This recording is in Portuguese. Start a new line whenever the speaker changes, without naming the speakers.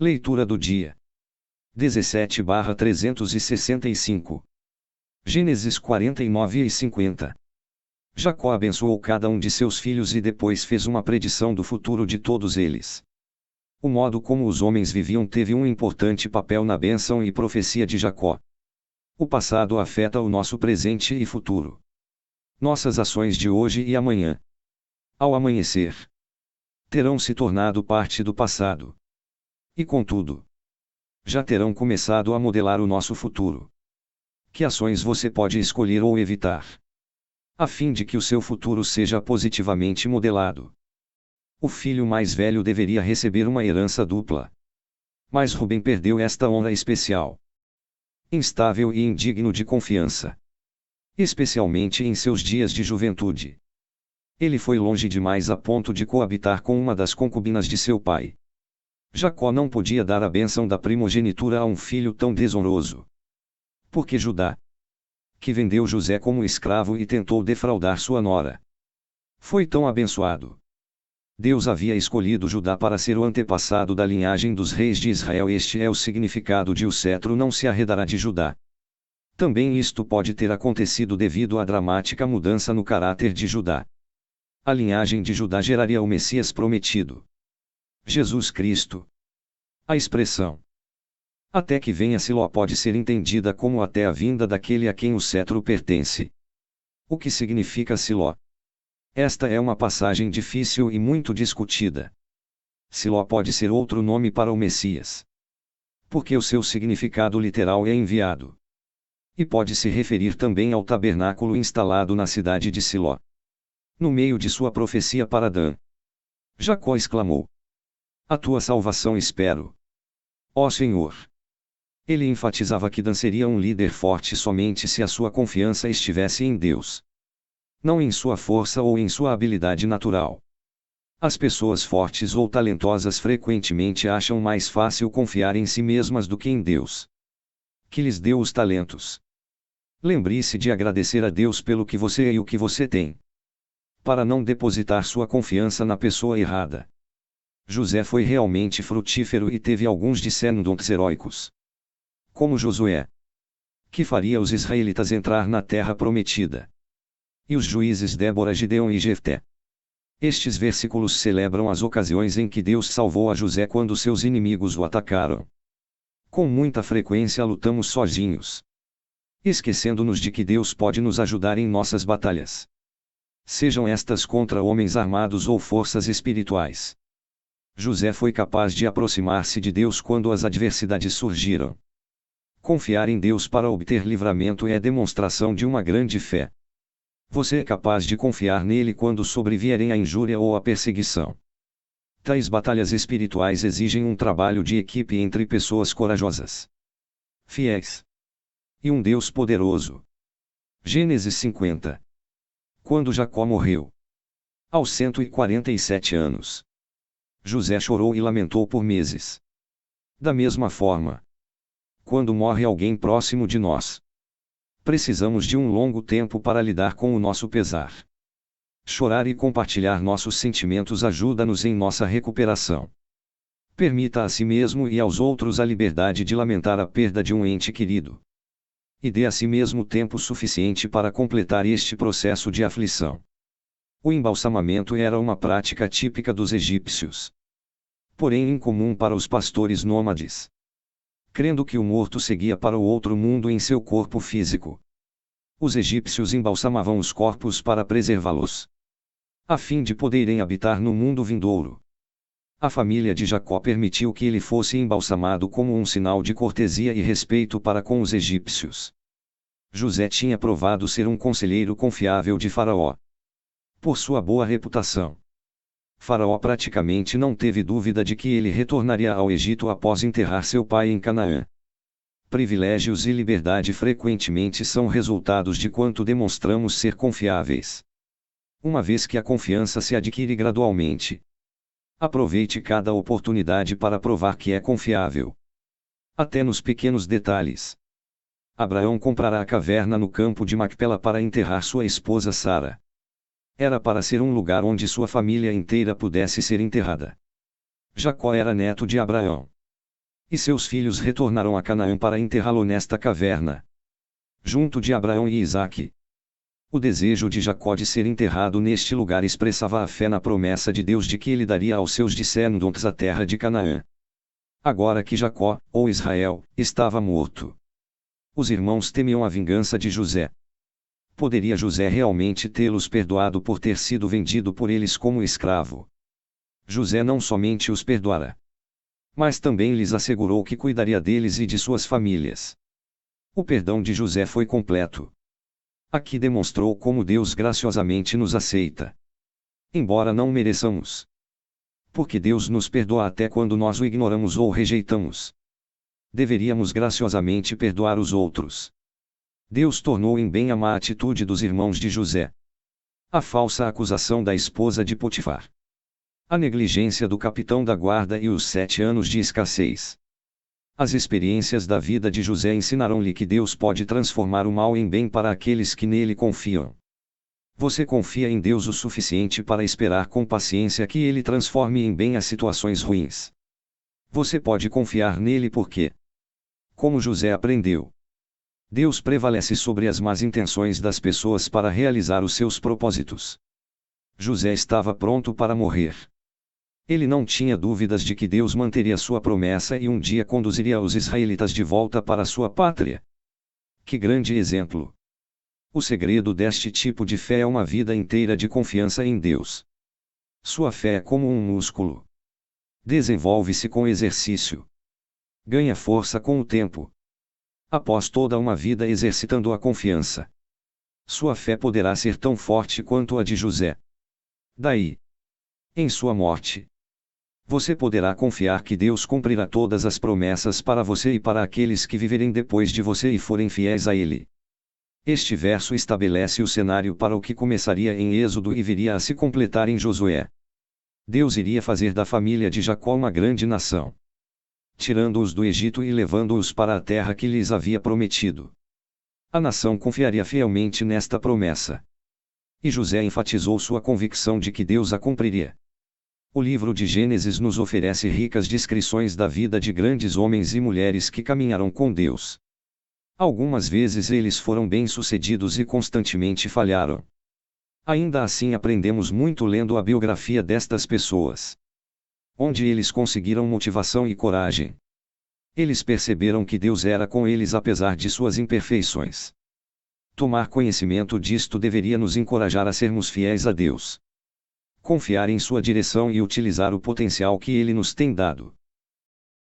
Leitura do dia. 17/365. Gênesis 49 e 50. Jacó abençoou cada um de seus filhos e depois fez uma predição do futuro de todos eles. O modo como os homens viviam teve um importante papel na bênção e profecia de Jacó. O passado afeta o nosso presente e futuro. Nossas ações de hoje e amanhã, ao amanhecer, terão se tornado parte do passado. E contudo, já terão começado a modelar o nosso futuro. Que ações você pode escolher ou evitar, a fim de que o seu futuro seja positivamente modelado? O filho mais velho deveria receber uma herança dupla. Mas Rubem perdeu esta honra especial. Instável e indigno de confiança. Especialmente em seus dias de juventude. Ele foi longe demais a ponto de coabitar com uma das concubinas de seu pai. Jacó não podia dar a bênção da primogenitura a um filho tão desonroso. Porque Judá, que vendeu José como escravo e tentou defraudar sua nora, foi tão abençoado. Deus havia escolhido Judá para ser o antepassado da linhagem dos reis de Israel. Este é o significado de o cetro não se arredará de Judá. Também isto pode ter acontecido devido à dramática mudança no caráter de Judá. A linhagem de Judá geraria o Messias prometido, Jesus Cristo. A expressão até que venha Siló pode ser entendida como até a vinda daquele a quem o cetro pertence. O que significa Siló? Esta é uma passagem difícil e muito discutida. Siló pode ser outro nome para o Messias, porque o seu significado literal é enviado. E pode se referir também ao tabernáculo instalado na cidade de Siló. No meio de sua profecia para Dan, Jacó exclamou: a tua salvação espero, ó Senhor. Ele enfatizava que Dan seria um líder forte somente se a sua confiança estivesse em Deus, não em sua força ou em sua habilidade natural. As pessoas fortes ou talentosas frequentemente acham mais fácil confiar em si mesmas do que em Deus, que lhes deu os talentos. Lembre-se de agradecer a Deus pelo que você é e o que você tem, para não depositar sua confiança na pessoa errada. José foi realmente frutífero e teve alguns descendentes heróicos, como Josué, que faria os israelitas entrar na terra prometida, e os juízes Débora, Gideão e Jefté. Estes versículos celebram as ocasiões em que Deus salvou a José quando seus inimigos o atacaram. Com muita frequência lutamos sozinhos, esquecendo-nos de que Deus pode nos ajudar em nossas batalhas, sejam estas contra homens armados ou forças espirituais. José foi capaz de aproximar-se de Deus quando as adversidades surgiram. Confiar em Deus para obter livramento é demonstração de uma grande fé. Você é capaz de confiar nele quando sobrevierem a injúria ou a perseguição. Tais batalhas espirituais exigem um trabalho de equipe entre pessoas corajosas, fiéis, e um Deus poderoso. Gênesis 50. Quando Jacó morreu, aos 147 anos, José chorou e lamentou por meses. Da mesma forma, quando morre alguém próximo de nós, precisamos de um longo tempo para lidar com o nosso pesar. Chorar e compartilhar nossos sentimentos ajuda-nos em nossa recuperação. Permita a si mesmo e aos outros a liberdade de lamentar a perda de um ente querido. E dê a si mesmo tempo suficiente para completar este processo de aflição. O embalsamamento era uma prática típica dos egípcios, porém incomum para os pastores nômades. Crendo que o morto seguia para o outro mundo em seu corpo físico, os egípcios embalsamavam os corpos para preservá-los, a fim de poderem habitar no mundo vindouro. A família de Jacó permitiu que ele fosse embalsamado como um sinal de cortesia e respeito para com os egípcios. José tinha provado ser um conselheiro confiável de Faraó. Por sua boa reputação, Faraó praticamente não teve dúvida de que ele retornaria ao Egito após enterrar seu pai em Canaã. Privilégios e liberdade frequentemente são resultados de quanto demonstramos ser confiáveis. Uma vez que a confiança se adquire gradualmente, aproveite cada oportunidade para provar que é confiável, até nos pequenos detalhes. Abraão comprará a caverna no campo de Macpela para enterrar sua esposa Sara. Era para ser um lugar onde sua família inteira pudesse ser enterrada. Jacó era neto de Abraão. E seus filhos retornaram a Canaã para enterrá-lo nesta caverna, junto de Abraão e Isaque. O desejo de Jacó de ser enterrado neste lugar expressava a fé na promessa de Deus de que ele daria aos seus descendentes a terra de Canaã. Agora que Jacó, ou Israel, estava morto, os irmãos temiam a vingança de José. Poderia José realmente tê-los perdoado por ter sido vendido por eles como escravo? José não somente os perdoara, mas também lhes assegurou que cuidaria deles e de suas famílias. O perdão de José foi completo. Aqui demonstrou como Deus graciosamente nos aceita, embora não mereçamos. Porque Deus nos perdoa até quando nós o ignoramos ou rejeitamos. Deveríamos graciosamente perdoar os outros. Deus tornou em bem a má atitude dos irmãos de José, a falsa acusação da esposa de Potifar, a negligência do capitão da guarda e os 7 anos de escassez. As experiências da vida de José ensinaram-lhe que Deus pode transformar o mal em bem para aqueles que nele confiam. Você confia em Deus o suficiente para esperar com paciência que Ele transforme em bem as situações ruins. Você pode confiar nele porque, como José aprendeu, Deus prevalece sobre as más intenções das pessoas para realizar os seus propósitos. José estava pronto para morrer. Ele não tinha dúvidas de que Deus manteria sua promessa e um dia conduziria os israelitas de volta para sua pátria. Que grande exemplo! O segredo deste tipo de fé é uma vida inteira de confiança em Deus. Sua fé é como um músculo. Desenvolve-se com exercício. Ganha força com o tempo. Após toda uma vida exercitando a confiança, sua fé poderá ser tão forte quanto a de José. Daí, em sua morte, você poderá confiar que Deus cumprirá todas as promessas para você e para aqueles que viverem depois de você e forem fiéis a Ele. Este verso estabelece o cenário para o que começaria em Êxodo e viria a se completar em Josué. Deus iria fazer da família de Jacó uma grande nação, tirando-os do Egito e levando-os para a terra que lhes havia prometido. A nação confiaria fielmente nesta promessa. E José enfatizou sua convicção de que Deus a cumpriria. O livro de Gênesis nos oferece ricas descrições da vida de grandes homens e mulheres que caminharam com Deus. Algumas vezes eles foram bem-sucedidos e constantemente falharam. Ainda assim aprendemos muito lendo a biografia destas pessoas, onde eles conseguiram motivação e coragem. Eles perceberam que Deus era com eles apesar de suas imperfeições. Tomar conhecimento disto deveria nos encorajar a sermos fiéis a Deus, confiar em sua direção e utilizar o potencial que Ele nos tem dado.